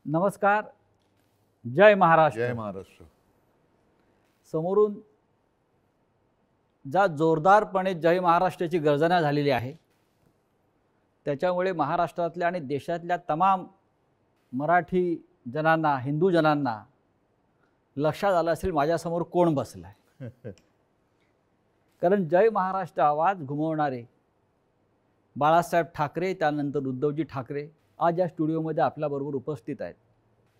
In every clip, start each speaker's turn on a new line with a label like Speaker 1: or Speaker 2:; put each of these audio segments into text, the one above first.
Speaker 1: नमस्कार. जय महाराष्ट्र.
Speaker 2: जय महाराष्ट्र.
Speaker 1: समोरून ज्या जोरदारपणे जय महाराष्ट्राची गर्जना झालेली आहे त्याच्यामुळे महाराष्ट्रातल्या आणि देशातल्या तमाम मराठी जनांना, हिंदू जनांना लक्षात आलं असेल माझ्यासमोर कोण बसलाय. कारण जय महाराष्ट्र आवाज घुमवणारे बाळासाहेब ठाकरे, त्यानंतर उद्धवजी ठाकरे आज या स्टुडिओमध्ये आपल्याबरोबर उपस्थित आहेत.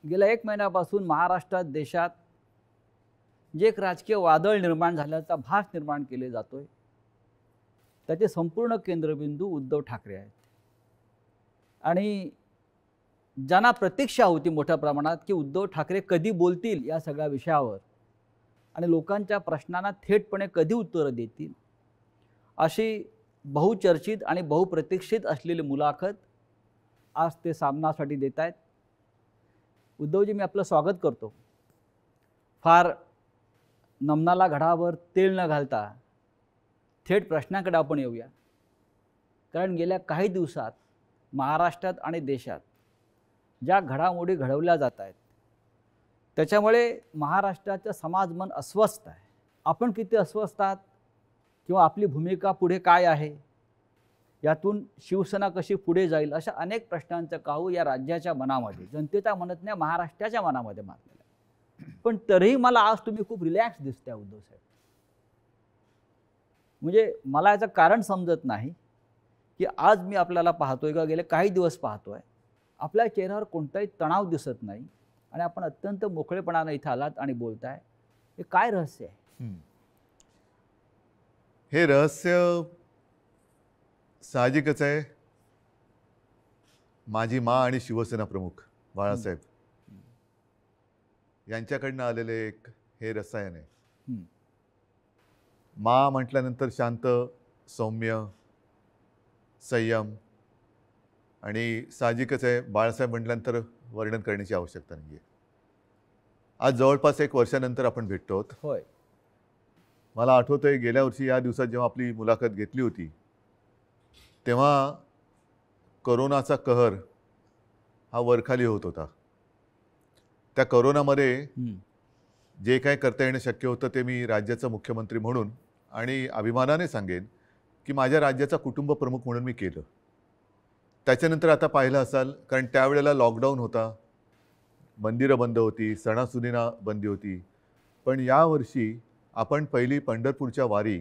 Speaker 1: गेल्या 1 महिन्यापासून महाराष्ट्रात, देशात जे एक राजकीय वादळ निर्माण झाल्याचा भास निर्माण केले जातोय त्याचे संपूर्ण केंद्रबिंदू उद्धव ठाकरे आहेत. आणि ज्यांना प्रतीक्षा होती मोठ्या प्रमाणात की उद्धव ठाकरे कधी बोलतील या सगळ्या विषयावर आणि लोकांच्या प्रश्नांना थेटपणे कधी उत्तरं देतील, अशी बहुचर्चित आणि बहुप्रतीक्षित असलेली मुलाखत आज ते सामनासाठी देत आहेत. उद्धवजी, मी आपलं स्वागत करतो. फार नमनाला घडावर तेल न घालता थेट प्रश्नाकडे आपण येऊया. कारण गेल्या काही दिवसात महाराष्ट्रात आणि देशात ज्या घडामोडी घडवल्या जात आहेत त्याच्यामुळे महाराष्ट्राचं समाजमन अस्वस्थ आहे. आपण किती अस्वस्थ आहात किंवा आपली भूमिका पुढे काय आहे, यातून शिवसेना कशी पुढे जाईल, अशा अनेक प्रश्नांचं काहू या राज्याच्या मनामध्ये, जनतेच्या मनात नाही, महाराष्ट्राच्या मनामध्ये मारलेलं आहे. पण तरीही मला आज तुम्ही खूप रिलॅक्स दिसताय उद्धव साहेब. म्हणजे मला याचं कारण समजत नाही की आज मी आपल्याला पाहतोय का गेले काही दिवस पाहतोय आपल्या चेहऱ्यावर कोणताही तणाव दिसत नाही आणि आपण अत्यंत मोकळेपणाने इथं आलात आणि बोलताय. हे काय रहस्य आहे?
Speaker 2: हे रहस्य साहजिकच आहे. माझी माँ आणि शिवसेना प्रमुख बाळासाहेब यांच्याकडनं आलेले एक हे रसायन आहे. माँ म्हटल्यानंतर शांत, सौम्य, संयम, आणि साहजिकच आहे बाळासाहेब म्हटल्यानंतर वर्णन करण्याची आवश्यकता नाही आहे. आज जवळपास 1 वर्षानंतर आपण भेटतो आहोत.
Speaker 1: होय.
Speaker 2: मला आठवतंय गेल्या वर्षी या दिवसात जेव्हा आपली मुलाखत घेतली होती तेव्हा कोरोनाचा कहर हा वरखाली होत होता. त्या कोरोनामध्ये जे काय करता येणं शक्य होतं ते मी राज्याचा मुख्यमंत्री म्हणून आणि अभिमानाने सांगेन की माझ्या राज्याचा कुटुंब प्रमुख म्हणून मी केलं. त्याच्यानंतर आता पाहिलं असाल, कारण त्यावेळेला लॉकडाऊन होता, मंदिरं बंद होती, सणासुदींना बंदी होती. पण यावर्षी आपण पहिली पंढरपूरच्या वारी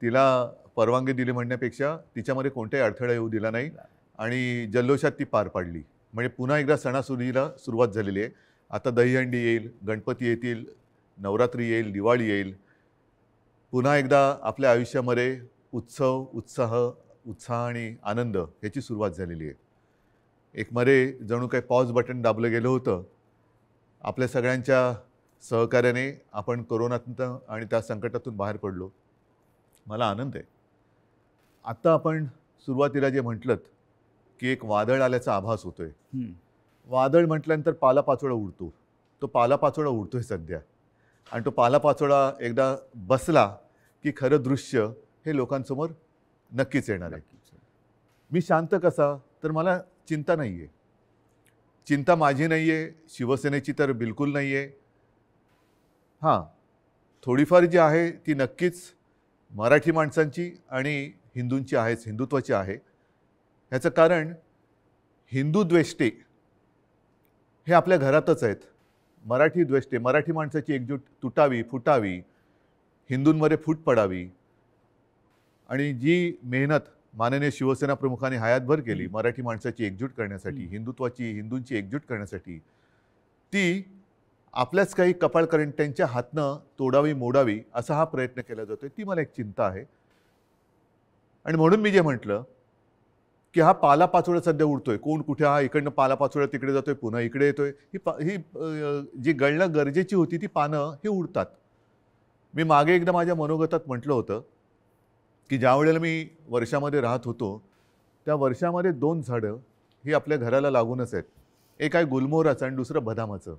Speaker 2: तिला परवानगी दिली म्हणण्यापेक्षा तिच्यामध्ये कोणताही अडथळा येऊ दिला नाही आणि जल्लोषात ती पार पाडली. म्हणजे पुन्हा एकदा सणासुदीला सुरुवात झालेली आहे. आता दहीहंडी येईल, गणपती येतील, नवरात्री येईल, दिवाळी येईल. पुन्हा एकदा आपल्या आयुष्यामध्ये उत्सव, उत्साह आणि आनंद ह्याची सुरुवात झालेली आहे. एक मध्ये जणू काही पॉज बटन दाबलं गेलं होतं. आपल्या सगळ्यांच्या सहकार्याने आपण कोरोनातून आणि त्या संकटातून बाहेर पडलो. मला आनंद आहे. आता आपण सुरुवातीला जे म्हटलं की एक वादळ आल्याचा आभास होतोय. वादळ म्हटल्यानंतर पालापाचोळा उडतो. तो पालापाचोळा उडतोय सध्या, आणि तो पालापाचोळा एकदा बसला की खरं दृश्य हे लोकांसमोर नक्कीच येणार आहे. मी शांत कसा, तर मला चिंता नाही आहे. चिंता माझी नाही आहे, शिवसेनेची तर बिलकुल नाही आहे. हां, थोडीफार जी आहे ती नक्कीच मराठी माणसांची आणि हिंदूंची आहेच, हिंदुत्वाची आहे. ह्याचं कारण हिंदू द्वेष्टे हे आपल्या घरातच आहेत. मराठी द्वेष्टे, मराठी माणसाची एकजूट तुटावी, फुटावी, हिंदूंमध्ये फूट पडावी, आणि जी मेहनत माननीय शिवसेना प्रमुखांनी हयातभर केली मराठी माणसाची एकजूट करण्यासाठी, हिंदुत्वाची, हिंदूंची एकजूट करण्यासाठी, ती आपल्याच काही कपाळकरंट्यांच्या हातनं तोडावी, मोडावी असा हा प्रयत्न केला जातोय. ती मला एक चिंता आहे. आणि म्हणून मी जे म्हटलं की हा पालापाचोळा सध्या उडतोय, कोण कुठे, हा इकडनं पालापाचोळा तिकडे जातोय, पुन्हा इकडे येतोय. ही जी गळणं गरजेची होती ती पानं ही उडतात. मी मागे एकदा माझ्या मनोगतात म्हटलं होतं की ज्या वेळेला मी वर्षामध्ये राहत होतो त्या वर्षामध्ये 2 झाडं ही आपल्या घराला लागूनच आहेत. एक आहे गुलमोहराचं आणि दुसरं बदामाचं.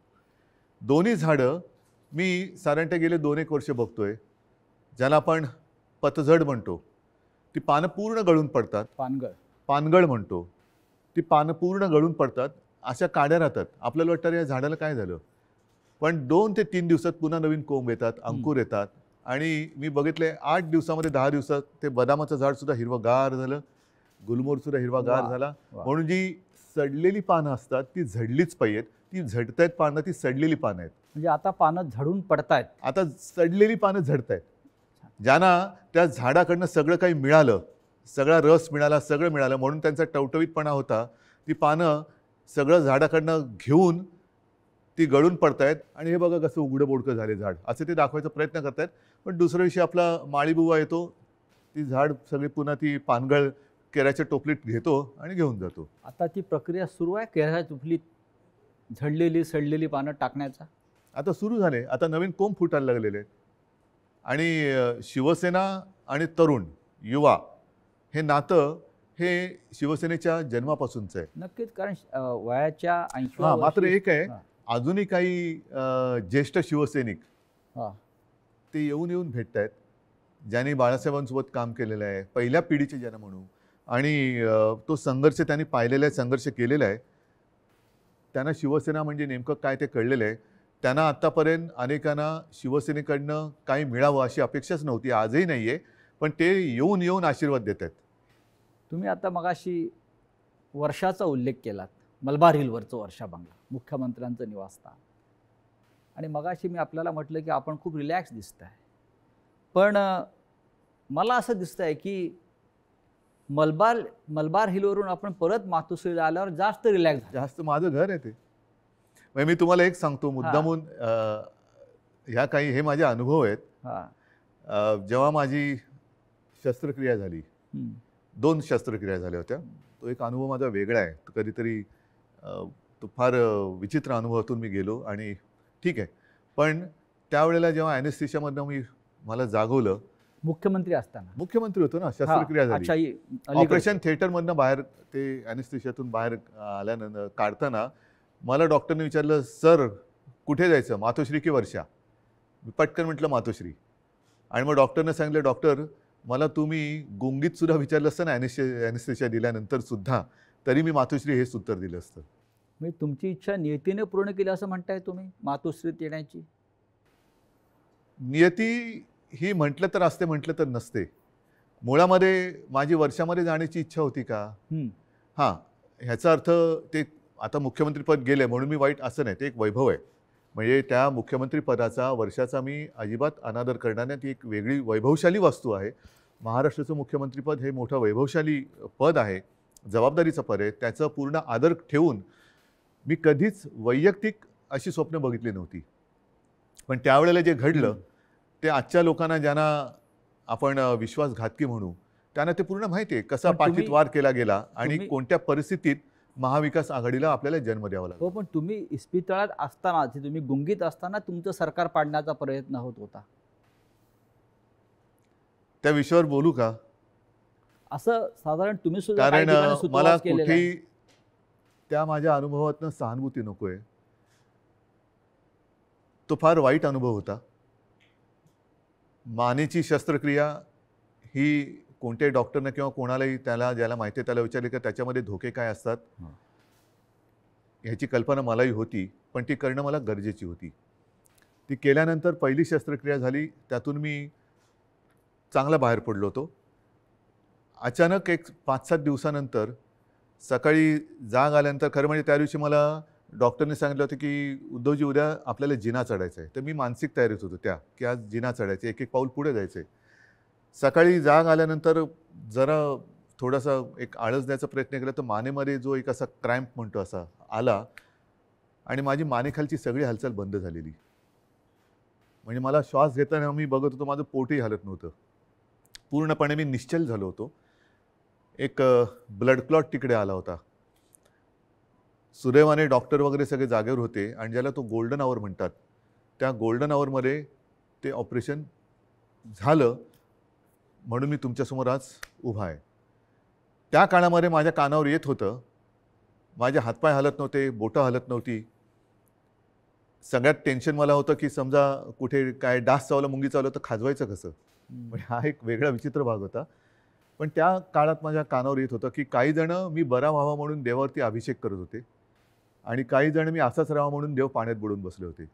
Speaker 2: दोन्ही झाडं मी साधारणतः गेले 2-1 वर्ष बघतोय, ज्याला आपण पतझड म्हणतो. ती पानं पूर्ण गळून पडतात.
Speaker 1: पानगळ
Speaker 2: पानगळ म्हणतो. ती पानं पूर्ण गळून पडतात अशा काड्या राहतात. आपल्याला वाटतं या झाडाला काय झालं, पण 2 ते 3 दिवसात पुन्हा नवीन कोंब येतात, अंकुर येतात. आणि मी बघितले 8 दिवसामध्ये 10 दिवसात ते बदामाचं झाड सुद्धा हिरवंगार झालं, गुलमोहर सुद्धा हिरवागार
Speaker 1: वा,
Speaker 2: झाला.
Speaker 1: वा.
Speaker 2: म्हणून जी सडलेली पानं असतात ती झडलीच पाहिजेत. ती झडतायत पानं, ती सडलेली पानं आहेत.
Speaker 1: म्हणजे आता पानं झडून पडतायत.
Speaker 2: आता सडलेली पानं झडतायत. ज्यांना त्या झाडाकडनं सगळं काही मिळालं, सगळा रस मिळाला, सगळं मिळालं, म्हणून त्यांचा टवटवीतपणा होता, ती पानं सगळं झाडाकडनं घेऊन ती गळून पडतायत. आणि हे बघा कसं उघडं बोडकं झाले झाड, असं ते दाखवायचा प्रयत्न करतायत. पण दुसऱ्या दिवशी आपला माळीबुवा येतो, ती झाड सगळी पुन्हा ती पानगळ केळ्याच्या टोपलीत घेतो आणि घेऊन जातो.
Speaker 1: आता ती प्रक्रिया सुरू आहे केळ्याच्या टोपलीत झडलेली सडलेली पानं टाकण्याचा.
Speaker 2: आता सुरू झाले, आता नवीन कोंब फुटायला लागलेले आहेत. आणि शिवसेना आणि तरुण युवा हे नातं हे शिवसेनेच्या जन्मापासूनचं आहे.
Speaker 1: नक्कीच, कारण वयाच्या 80
Speaker 2: हां, मात्र एक आहे,
Speaker 1: हां.
Speaker 2: अजूनही काही ज्येष्ठ शिवसैनिक
Speaker 1: हां.
Speaker 2: ते येऊन येऊन भेटत आहेत, ज्यांनी बाळासाहेबांसोबत काम केलेलं आहे, पहिल्या पिढीचे ज्यांना म्हणू. आणि तो संघर्ष त्यांनी पाहिलेला आहे, संघर्ष केलेला आहे. त्यांना शिवसेना म्हणजे नेमकं काय ते कळलेलं आहे. त्यांना आत्तापर्यंत अनेकांना शिवसेनेकडनं काही मिळावं अशी अपेक्षाच नव्हती, आजही नाही आहे. पण ते येऊन येऊन आशीर्वाद देत आहेत.
Speaker 1: तुम्ही आता मगाशी वर्षाचा उल्लेख केलात, मलबार हिलवरचं वर्षा बंगला, मुख्यमंत्र्यांचं निवासस्थान. आणि मगाशी मी आपल्याला म्हटलं की आपण खूप रिलॅक्स दिसत आहे. पण मला असं दिसतं आहे की मलबार हिलवरून आपण परत मातोश्रीला आल्यावर जास्त रिलॅक्स झालं.
Speaker 2: जास्त माझं घर आहे ते. म्हणजे मी तुम्हाला एक सांगतो मुद्दामून, ह्या काही हे माझे अनुभव आहेत.
Speaker 1: हां.
Speaker 2: जेव्हा माझी शस्त्रक्रिया झाली,
Speaker 1: हं.
Speaker 2: 2 शस्त्रक्रिया झाल्या होत्या. तो एक अनुभव माझा वेगळा आहे. तो कधीतरी तो फार विचित्र अनुभवातून मी गेलो आणि ठीक आहे. पण त्यावेळेला जेव्हा ॲनेस्थेशियामधनं मला जागवलं,
Speaker 1: मुख्यमंत्री असताना.
Speaker 2: मुख्यमंत्री होतो ना, शस्त्रक्रिया
Speaker 1: हां, अच्छा,
Speaker 2: झाली. ऑपरेशन थिएटरमधनं बाहेर ते ॲनेस्थेशियातून बाहेर आल्यानंतर काढताना मला डॉक्टरने विचारलं, सर कुठे जायचं, मातोश्री की वर्षा? मी पटकन म्हटलं मातोश्री. आणि मग डॉक्टरने सांगितलं, डॉक्टर मला तुम्ही गुंगीत सुद्धा विचारलं असतं ना ॲनेस्थेशिया दिल्यानंतर सुद्धा, तरी मी मातोश्री हेच उत्तर दिलं असतं.
Speaker 1: म्हणजे तुमची इच्छा नियतीने पूर्ण केली असं म्हणताय तुम्ही मातोश्रीत येण्याची?
Speaker 2: नियती ही म्हटलं तर असते, म्हटलं तर नसते. मुळामध्ये माझी वर्षामध्ये जाण्याची इच्छा होती का? हां, ह्याचा अर्थ ते आता मुख्यमंत्रीपद गेले म्हणून मी वाईट असं नाही, ते एक वैभव आहे. म्हणजे त्या मुख्यमंत्रीपदाचा वर्षाचा मी अजिबात अनादर करणार नाही. ती एक वेगळी वैभवशाली वस्तू आहे. महाराष्ट्राचं मुख्यमंत्रीपद हे मोठं वैभवशाली पद आहे, जबाबदारीचं पद आहे. त्याचं पूर्ण आदर ठेवून मी कधीच वैयक्तिक अशी स्वप्न बघितली नव्हती. पण त्यावेळेला जे घडलं ते आजच्या लोकांना, ज्यांना आपण विश्वासघातकी म्हणू, त्यांना ते पूर्ण माहिती आहे कसा पाठीत वार केला गेला आणि कोणत्या परिस्थितीत महाविकास आघाडीला आपल्याला जन्म द्यावा लागला.
Speaker 1: हो, पण तुम्ही इस्पितळात असताना, तुम्ही गुंगीत असताना तुमचं सरकार पाडण्याचा प्रयत्न होत होता.
Speaker 2: त्या विषयावर बोलू का?
Speaker 1: असं साधारण तुम्ही सुद्धा
Speaker 2: कारण मला कुठेही त्या माझ्या अनुभवातनं सहानुभूती नको आहे. तो फार वाईट अनुभव होता. मानेची शस्त्रक्रिया ही कोणत्याही डॉक्टरनं किंवा कोणालाही ज्याला माहिती आहे त्याला विचारले की त्याच्यामध्ये धोके काय असतात, ह्याची कल्पना मलाही होती. पण ती करणं मला गरजेची होती. ती केल्यानंतर पहिली शस्त्रक्रिया झाली, त्यातून मी चांगला बाहेर पडलो होतो. अचानक एक 5-7 दिवसानंतर सकाळी जाग आल्यानंतर, खरं म्हणजे त्या दिवशी मला डॉक्टरने सांगितलं होतं की उद्धवजी उद्या आपल्याला जिना चढायचं आहे. तर मी मानसिक तयारीत होतो की आज जिना चढायचं, एक एक पाऊल पुढे जायचं आहे. सकाळी जाग आल्यानंतर जरा थोडासा एक आळस द्यायचा प्रयत्न केला तर मानेमध्ये जो एक असा क्रॅम्प म्हणतो असा आला आणि माझी मानेखालची सगळी हालचाल बंद झालेली. म्हणजे मला श्वास घेताना मी बघत होतो, माझं पोटही हलत नव्हतं. पूर्णपणे मी निश्चल झालो होतो. एक ब्लड क्लॉट तिकडे आला होता. सुदैवाने डॉक्टर वगैरे सगळे जागेवर होते आणि ज्याला तो गोल्डन आवर म्हणतात, त्या गोल्डन आवरमध्ये ते ऑपरेशन झालं. म्हणून मी तुमच्यासमोर आज उभा आहे. त्या काळामध्ये माझ्या कानावर येत होतं, माझे हातपाय हलत नव्हते, बोटं हलत नव्हती. सगळ्यात टेन्शन मला होतं की समजा कुठे काय डास चावला, मुंगी चावलं तर खाजवायचं कसं. म्हणजे हा एक वेगळा विचित्र भाग होता. पण त्या काळात माझ्या कानावर येत होतं की काही जण मी बरा व्हावा म्हणून देवावरती अभिषेक करत होते आणि काही जण मी असाच राहावा म्हणून देव पाण्यात बुडून बसले होते.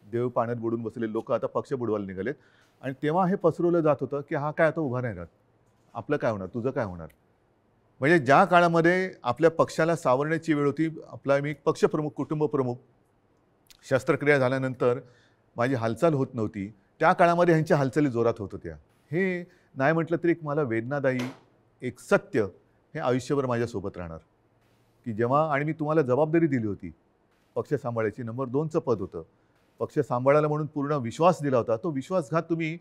Speaker 2: देव पाण्यात बुडून बसलेले लोक आता पक्ष बुडवायला निघालेत. आणि तेव्हा हे पसरवलं जात होतं की हा काय आता उभा नाही राहत, आपलं काय होणार, तुझं काय होणार. म्हणजे ज्या काळामध्ये आपल्या पक्षाला सावरण्याची वेळ होती, आपला मी पक्षप्रमुख, कुटुंबप्रमुख, शस्त्रक्रिया झाल्यानंतर माझी हालचाल होत नव्हती, त्या काळामध्ये ह्यांच्या हालचाली जोरात होत होत्या. हे नाही म्हटलं तरी एक मला वेदनादायी एक सत्य हे आयुष्यभर माझ्यासोबत राहणार, की जेव्हा आणि मी तुम्हाला जबाबदारी दिली होती पक्ष सांभाळायची, नंबर 2चं पद होतं, पक्ष सांभाळायला म्हणून पूर्ण विश्वास दिला होता. तो विश्वासघात तुम्ही,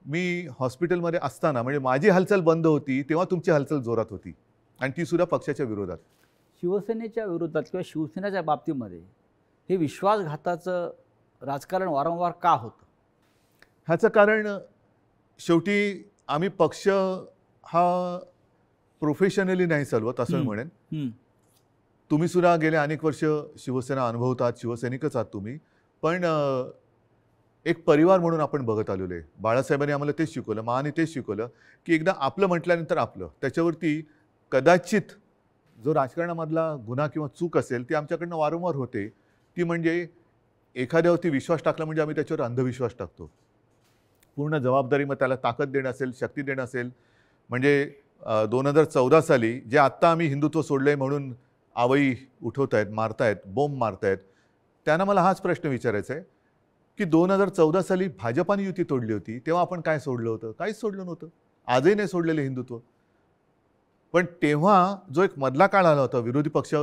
Speaker 2: मी हॉस्पिटलमध्ये असताना म्हणजे माझी हालचाल बंद होती तेव्हा तुमची हालचाल जोरात होती, आणि ती सुद्धा पक्षाच्या विरोधात.
Speaker 1: शिवसेनेच्या विरोधात किंवा शिवसेनेच्या बाबतीमध्ये हे विश्वासघाताचं राजकारण वारंवार का होतं?
Speaker 2: ह्याचं कारण शेवटी आम्ही पक्ष हा प्रोफेशनली नाही चालवत असं मी म्हणेन. तुम्ही सुद्धा गेले अनेक वर्ष शिवसेना अनुभवतात, शिवसैनिकच आहात तुम्ही, पण एक परिवार म्हणून आपण बघत आलेलो आहे. बाळासाहेबांनी आम्हाला तेच शिकवलं, माने तेच शिकवलं, की एकदा आपलं म्हटल्यानंतर आपलं, त्याच्यावरती कदाचित जो राजकारणामधला गुन्हा किंवा चूक असेल ती आमच्याकडनं वारंवार होते, ती म्हणजे एखाद्यावरती विश्वास टाकला म्हणजे आम्ही त्याच्यावर अंधविश्वास टाकतो. पूर्ण जबाबदारी, मग त्याला ताकद देणं असेल, शक्ती देणं असेल. म्हणजे 2014 साली जे आत्ता आम्ही हिंदुत्व सोडलंय म्हणून आवई उठवत आहेत, मारतायत, बोंब मारतायत, त्यांना मला हाच प्रश्न विचारायचा आहे की 2014 साली भाजपाने युती तोडली होती तेव्हा आपण काय सोडलं होतं? काहीच सोडलं नव्हतं. आजही नाही सोडलेलं हिंदुत्व. पण तेव्हा जो एक मधला काळ आला होता, विरोधी पक्ष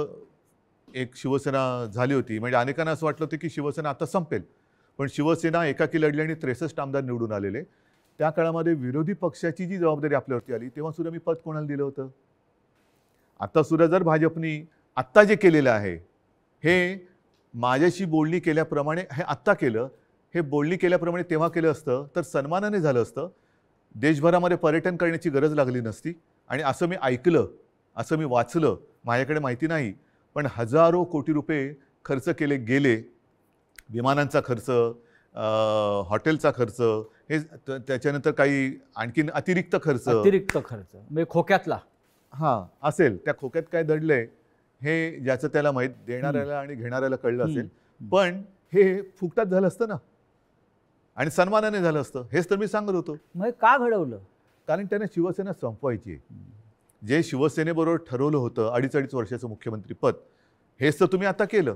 Speaker 2: एक शिवसेना झाली होती, म्हणजे अनेकांना असं वाटलं होतं की शिवसेना आता संपेल, पण शिवसेना एकाकी लढली आणि 63 आमदार निवडून आलेले. त्या काळामध्ये विरोधी पक्षाची जी जबाबदारी आपल्यावरती आली तेव्हा सुद्धा मी पद कोणाला दिलं होतं? आता सुद्धा जर भाजपनी आत्ता जे केलेलं आहे हे माझ्याशी बोलणी केल्याप्रमाणे हे आत्ता केलं, हे बोलणी केल्याप्रमाणे तेव्हा केलं असतं तर सन्मानाने झालं असतं. देशभरामध्ये पर्यटन करण्याची गरज लागली नसती. आणि असं मी ऐकलं, असं मी वाचलं, माझ्याकडे माहिती नाही, पण हजारो कोटी रुपये खर्च केले गेले. विमानांचा खर्च, हॉटेलचा खर्च, हे त्याच्यानंतर काही आणखीन अतिरिक्त खर्च
Speaker 1: म्हणजे खोक्यातला
Speaker 2: असेल. त्या खोक्यात काय दडलंय हे ज्याचं त्याला माहीत, देणाऱ्याला आणि घेणाऱ्याला कळलं असेल. पण हे फुकटात झालं असतं ना, आणि सन्मानाने झालं असतं. हेच तर मी सांगत होतो.
Speaker 1: मग का घडवलं?
Speaker 2: कारण त्याने शिवसेना संपवायची आहे. जे शिवसेनेबरोबर ठरवलं होतं 2.5 वर्षाचं मुख्यमंत्रीपद, हेच तर तुम्ही आता केलं.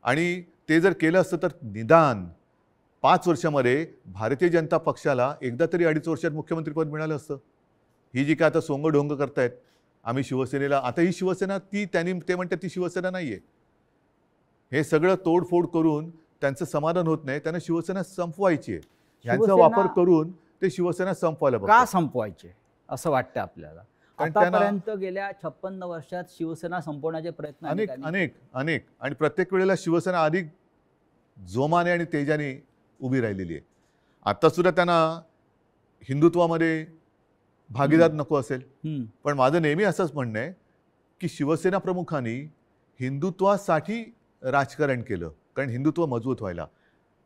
Speaker 2: आणि ते जर केलं असतं तर निदान 5 वर्षामध्ये भारतीय जनता पक्षाला एकदा तरी 2.5 वर्षात मुख्यमंत्रीपद मिळालं असतं. ही जी काय आता सोंगढोंग करतायत आम्ही शिवसेनेला, आता ही शिवसेना ते म्हणतात ती शिवसेना नाही आहे. हे सगळं तोडफोड करून त्यांचं समाधान होत नाही. त्यांना शिवसेना संपवायची आहे. ह्यांचा वापर करून ते शिवसेना संपवायला बघतात.
Speaker 1: का संपवायचे असं वाटतं आपल्याला? आतापर्यंत गेल्या 56 वर्षात शिवसेना संपवण्याचे प्रयत्न
Speaker 2: अनेक आणि प्रत्येक वेळेला शिवसेना अधिक जोमाने आणि तेजाने उभी राहिलेली आहे. आता सुद्धा त्यांना हिंदुत्वामध्ये भागीदार नको असेल, पण माझं नेहमी असंच म्हणणं आहे की शिवसेना प्रमुखांनी हिंदुत्वासाठी राजकारण केलं, कारण हिंदुत्व मजबूत व्हायला.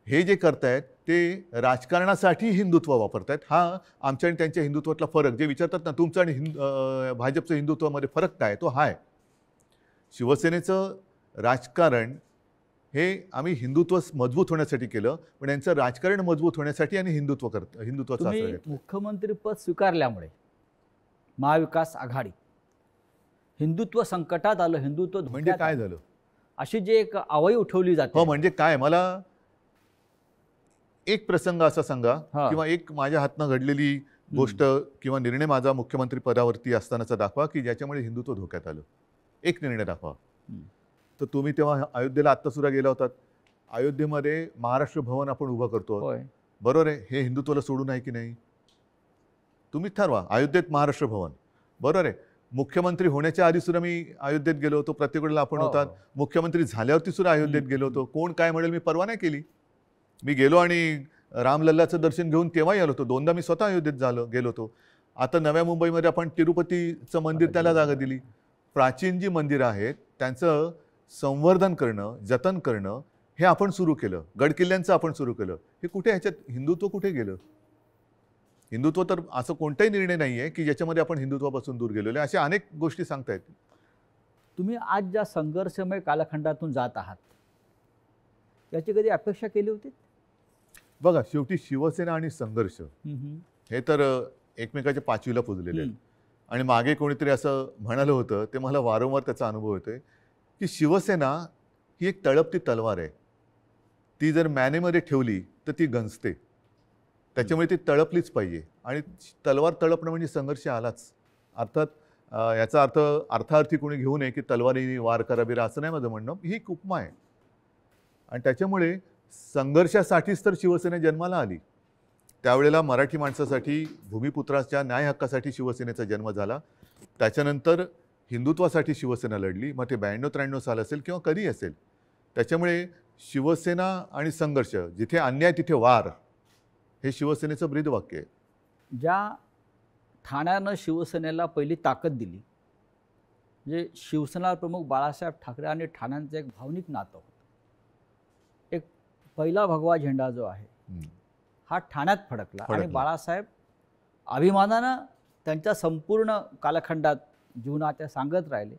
Speaker 2: हे जे करतायत ते राजकारणासाठी हिंदुत्व वापरतायत. हा आमच्या आणि त्यांच्या हिंदुत्वातला फरक, जे विचारतात ना तुमचं आणि भाजपचं हिंदुत्वामध्ये फरक काय, तो हा आहे. शिवसेनेचं राजकारण हे आम्ही हिंदुत्व मजबूत होण्यासाठी केलं, पण यांचं राजकारण मजबूत होण्यासाठी आणि हिंदुत्वाचा आश्रय घेतला.
Speaker 1: मुख्यमंत्रीपद स्वीकारल्यामुळे महाविकास आघाडी हिंदुत्व संकटात आलं, हिंदुत्व
Speaker 2: म्हणजे काय झालं
Speaker 1: अशी जी एक आवई उठवली जाते.
Speaker 2: हो, म्हणजे काय, मला एक प्रसंग असा सांगा किंवा एक माझ्या हातनं घडलेली गोष्ट किंवा निर्णय माझा मुख्यमंत्री पदावरती असतानाचा दाखवा की ज्याच्यामुळे हिंदुत्व धोक्यात आलं. एक निर्णय दाखवा. तर तुम्ही तेव्हा अयोध्येला आत्ता सुद्धा गेला होतात. अयोध्येमध्ये महाराष्ट्र भवन आपण उभं करतो, बरोबर आहे. हे हिंदुत्वाला सोडून आहे की नाही? तुम्ही ठरवा. अयोध्येत महाराष्ट्र भवन, बरोबर आहे. मुख्यमंत्री होण्याच्या आधी सुद्धा मी अयोध्येत गेलो होतो. प्रत्येक वेळेला आपण होतात. मुख्यमंत्री झाल्यावरती सुद्धा अयोध्येत गेलो होतो. कोण काय म्हणेल मी परवा नाही केली. मी गेलो आणि रामलल्लाचं दर्शन घेऊन तेव्हाही आलो होतो. 2दा मी स्वतः अयोध्येत गेलो होतो. आता नव्या मुंबईमध्ये आपण तिरुपतीचं मंदिर त्याला जागा दिली. प्राचीन जी मंदिरं आहेत त्यांचं संवर्धन करणं, जतन करणं हे आपण सुरू केलं. गडकिल्ल्यांचं आपण सुरू केलं. हे कुठे, ह्याच्यात हिंदुत्व कुठे गेलं? हिंदुत्व तर असं कोणताही निर्णय नाही आहे की ज्याच्यामध्ये आपण हिंदुत्वापासून दूर गेलेलो आहे. अशा अनेक गोष्टी सांगता येतील.
Speaker 1: तुम्ही आज ज्या संघर्षमय कालखंडातून जात आहात याची कधी अपेक्षा केली होती?
Speaker 2: बघा, शेवटी शिवसेना आणि संघर्ष हे तर एकमेकाच्या पाचवीला पुजलेले आहेत. आणि मागे कोणीतरी असं म्हणालं होतं, ते मला वारंवार त्याचा अनुभव येतोय, की शिवसेना ही एक तळपती तलवार आहे. ती जर मॅनेमध्ये ठेवली तर ती गंजते. त्याच्यामुळे ती तळपलीच पाहिजे. आणि तलवार तळपणं म्हणजे संघर्ष आलाच. अर्थात याचा अर्थ अर्थार्थी कोणी घेऊ नये की तलवारीने वार करा बिरा, असं नाही माझं म्हणणं. ही एक उपमा आहे. आणि त्याच्यामुळे संघर्षासाठीच तर शिवसेना जन्माला आली. त्यावेळेला मराठी माणसासाठी, भूमिपुत्राच्या न्याय हक्कासाठी शिवसेनेचा जन्म झाला. त्याच्यानंतर हिंदुत्वासाठी शिवसेना लढली. मग ते 92-93 साल असेल किंवा कधी असेल. त्याच्यामुळे शिवसेना आणि संघर्ष, जिथे अन्याय तिथे वार, हे शिवसेनेचं ब्रीदवाक्य आहे.
Speaker 1: ज्या ठाण्यानं शिवसेनेला पहिली ताकद दिली, म्हणजे शिवसेना प्रमुख बाळासाहेब ठाकरे आणि ठाण्यांचं एक भावनिक नातं होतं. एक पहिला भगवा झेंडा जो आहे हा ठाण्यात फडकला आणि बाळासाहेब अभिमानानं त्यांच्या संपूर्ण कालखंडात जीवनाच्या सांगत राहिले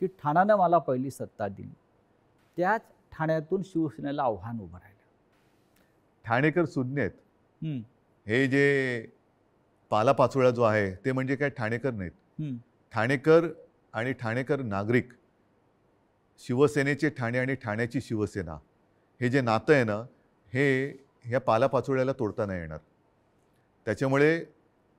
Speaker 1: की ठाण्यानं मला पहिली सत्ता दिली. त्याच ठाण्यातून शिवसेनेला आव्हान उभं राहिलं.
Speaker 2: ठाणेकर सुज्ञ आहेत. हे जे पालापाचोळा जो आहे ते म्हणजे काय ठाणेकर नाहीत. ठाणेकर आणि ठाणेकर नागरिक, शिवसेनेचे ठाणे आणि ठाण्याची शिवसेना, हे जे नातं आहे ना, हे ह्या पालापाचोळ्याला तोडता नाही येणार. त्याच्यामुळे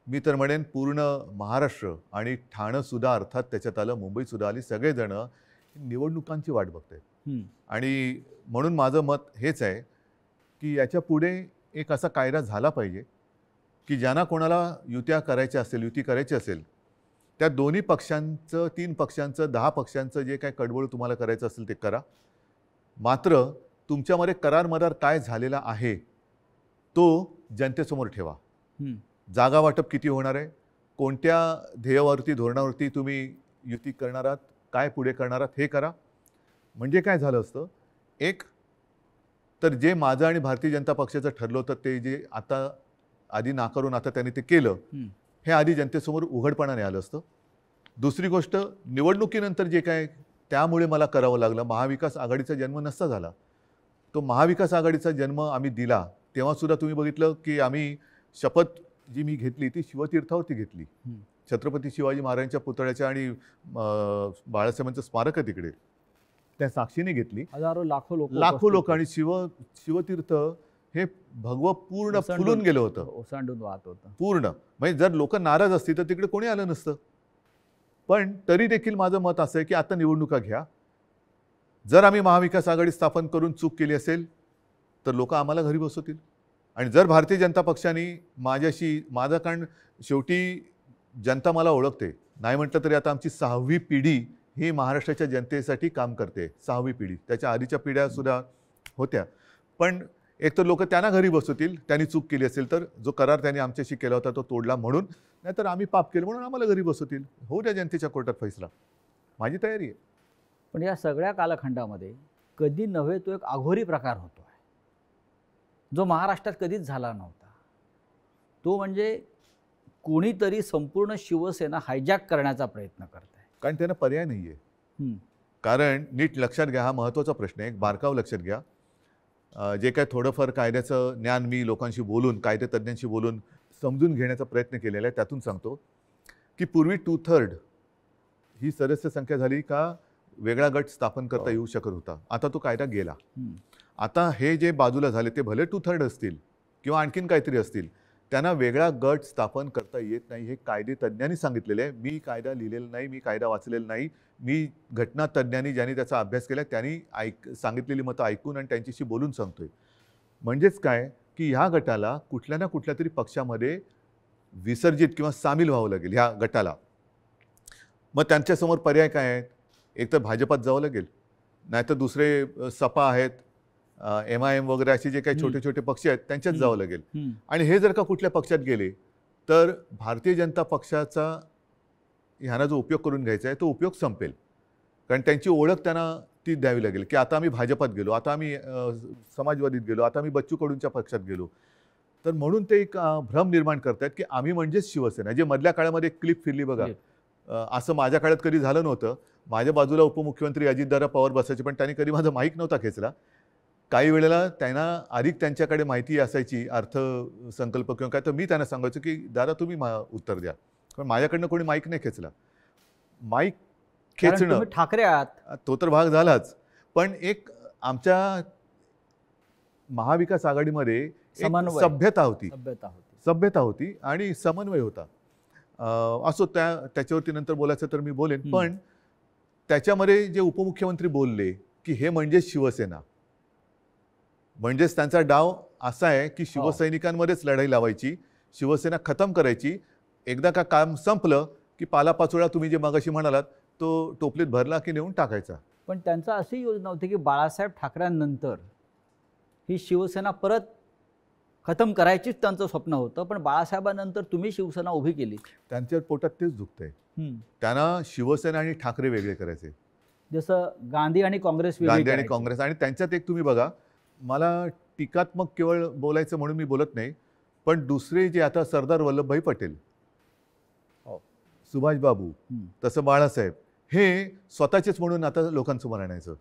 Speaker 2: मी तर म्हणेन पूर्ण महाराष्ट्र आणि ठाणंसुद्धा, अर्थात त्याच्यात आलं मुंबईसुद्धा आली, सगळेजणं निवडणुकांची वाट बघत आहेत. आणि म्हणून माझं मत हेच आहे की याच्या पुढे एक असा कायदा झाला पाहिजे की ज्यांना कोणाला युत्या करायच्या असेल, युती करायची असेल, त्या दोन्ही पक्षांचं, 3 पक्षांचं, 10 पक्षांचं जे काय कडवळ तुम्हाला करायचं असेल ते करा. मात्र तुमच्यामध्ये करार मदार काय झालेला आहे तो जनतेसमोर ठेवा. जागा वाटप किती होणार आहे, कोणत्या ध्येयावरती, धोरणावरती तुम्ही युती करणार आहात, काय पुढे करणार आहात, हे करा. म्हणजे काय झालं असतं, एक तर जे माझं आणि भारतीय जनता पक्षाचं ठरलं होतं ते जे आता आधी नाकारून आता त्यांनी ते केलं, हे आधी जनतेसमोर उघडपणाने आलं असतं. दुसरी गोष्ट, निवडणुकीनंतर जे काय त्यामुळे मला करावं लागलं, महाविकास आघाडीचा जन्म नसता झाला. तो महाविकास आघाडीचा जन्म आम्ही दिला तेव्हासुद्धा तुम्ही बघितलं की आम्ही शपथ जी मी घेतली ती शिवतीर्थावरती घेतली. छत्रपती शिवाजी महाराजांच्या पुतळ्याच्या आणि बाळासाहेबांचं स्मारक आहे तिकडे, त्या साक्षीने घेतली.
Speaker 1: हजारो
Speaker 2: लाखो लोक आणि शिवतीर्थ हे भगवं पूर्ण फुलून गेलं होतं,
Speaker 1: ओसांडून वाहत होतं
Speaker 2: पूर्ण. म्हणजे जर लोक नाराज असतील तर तिकडे कोणी आलं नसतं. पण तरी देखील माझं मत असं आहे की आता निवडणुका घ्या. जर आम्ही महाविकास आघाडी स्थापन करून चूक केली असेल तर लोक आम्हाला घरी बसवतील. आणि जर भारतीय जनता पक्षाने माझं, कारण शेवटी जनता मला ओळखते, नाही म्हटलं तरी आता आमची 6वी पिढी ही महाराष्ट्राच्या जनतेसाठी काम करते. 6वी पिढी, त्याच्या आधीच्या पिढ्यासुद्धा होत्या. पण एक तर लोक त्यांना घरी बसवतील त्यांनी चूक केली असेल तर, जो करार त्यांनी आमच्याशी केला होता तो तोडला म्हणून, नाहीतर आम्ही पाप केलं म्हणून आम्हाला घरी बसवतील. होऊ द्या जनतेच्या कोर्टात फैसला, माझी तयारी आहे.
Speaker 1: पण या सगळ्या कालखंडामध्ये कधी नव्हे तो एक अघोरी प्रकार होतो आहे जो महाराष्ट्रात कधीच झाला नव्हता. तो म्हणजे कोणीतरी संपूर्ण शिवसेना हायजॅक करण्याचा प्रयत्न करत आहे.
Speaker 2: कारण त्यांना पर्याय नाही आहे. कारण नीट लक्षात घ्या, हा महत्त्वाचा प्रश्न आहे, एक बारकाव लक्षात घ्या. जे काय थोडंफार कायद्याचं ज्ञान मी लोकांशी बोलून, कायदेतज्ञांशी बोलून समजून घेण्याचा प्रयत्न केलेला आहे, त्यातून सांगतो की पूर्वी 2/3 ही सदस्य संख्या झाली का वेगळा गट स्थापन करता येऊ शकत होता. आता तो कायदा गेला. आता हे जे बाजूला झाले ते भले 2/3 असतील किंवा आणखीन काहीतरी असतील, त्यांना वेगळा गट स्थापन करता येत नाही. हे कायदेतज्ञांनी सांगितलेलं आहे. मी कायदा लिहिलेला नाही, मी कायदा वाचलेला नाही. मी घटनातज्ञांनी ज्यांनी त्याचा अभ्यास केला त्यांनी सांगितलेली मतं ऐकून आणि त्यांच्याशी बोलून सांगतोय. म्हणजेच काय की ह्या गटाला कुठल्या ना कुठल्या तरी पक्षामध्ये विसर्जित किंवा सामील व्हावं लागेल ह्या गटाला. मग त्यांच्यासमोर पर्याय काय आहेत? एक तर भाजपात जावं लागेल, नाहीतर दुसरे सपा आहेत, MIM वगैरे असे जे काही छोटे छोटे पक्ष आहेत त्यांच्यात जावं लागेल. आणि हे जर का कुठल्या पक्षात गेले तर भारतीय जनता पक्षाचा ह्यांना जो उपयोग करून घ्यायचा आहे तो उपयोग संपेल. कारण त्यांची ओळख त्यांना ती द्यावी लागेल की आता आम्ही भाजपात गेलो, आता आम्ही समाजवादीत गेलो, आता आम्ही बच्चू कडूंच्या पक्षात गेलो. तर म्हणून ते एक भ्रम निर्माण करतात की आम्ही म्हणजेच शिवसेना. जे मधल्या काळामध्ये एक क्लिप फिरली बघा, असं माझ्या काळात कधी झालं नव्हतं, माझ्या बाजूला उपमुख्यमंत्री अजितदादा पवार बसायचे, पण त्यांनी कधी माझा माईक नव्हता खेचला. काही वेळेला त्यांना अधिक त्यांच्याकडे माहिती असायची अर्थसंकल्प किंवा काय, तर मी त्यांना सांगायचो की दादा तुम्ही उत्तर द्या, पण माझ्याकडनं कोणी माईक नाही खेचला. माईक
Speaker 1: कारण
Speaker 2: खेचणं
Speaker 1: तुम्ही ठाकरे आहात.
Speaker 2: तो तर भाग झालाच, पण एक आमच्या महाविकास आघाडीमध्ये एक
Speaker 1: समन्वय.
Speaker 2: सभ्यता होती,
Speaker 1: सभ्यता होती.
Speaker 2: सभ्यता होती आणि समन्वय होता. असो, त्याच्यावरती नंतर बोलायचं तर मी बोलेन. पण त्याच्यामध्ये जे उपमुख्यमंत्री बोलले की हे म्हणजेच शिवसेना, म्हणजेच त्यांचा डाव असा आहे की शिवसैनिकांमध्येच लढाई लावायची, शिवसेना खतम करायची. एकदा का काम संपलं की पालापाचोळा तुम्ही जे मगाशी म्हणालात तो टोपलीत भरला की नेऊन टाकायचा.
Speaker 1: पण त्यांचं अशी योजना होती की बाळासाहेब ठाकरेंनंतर ही शिवसेना परत खतम करायचीच त्यांचं स्वप्न होतं, पण बाळासाहेबांनंतर तुम्ही शिवसेना उभी केली.
Speaker 2: त्यांच्या पोटात तेच दुखतंय. त्यांना शिवसेना आणि ठाकरे वेगळे करायचे,
Speaker 1: जसं गांधी आणि काँग्रेस वेगळी
Speaker 2: गांधी आणि
Speaker 1: करायची.
Speaker 2: काँग्रेस. आणि त्यांच्यात एक तुम्ही बघा, मला टीकात्मक केवळ बोलायचं म्हणून मी बोलत नाही, पण दुसरे जे आता सरदार वल्लभभाई पटेल, सुभाषबाबू, तसं बाळासाहेब, हे स्वतःचेच म्हणून आता लोकांसमोर आणायचं.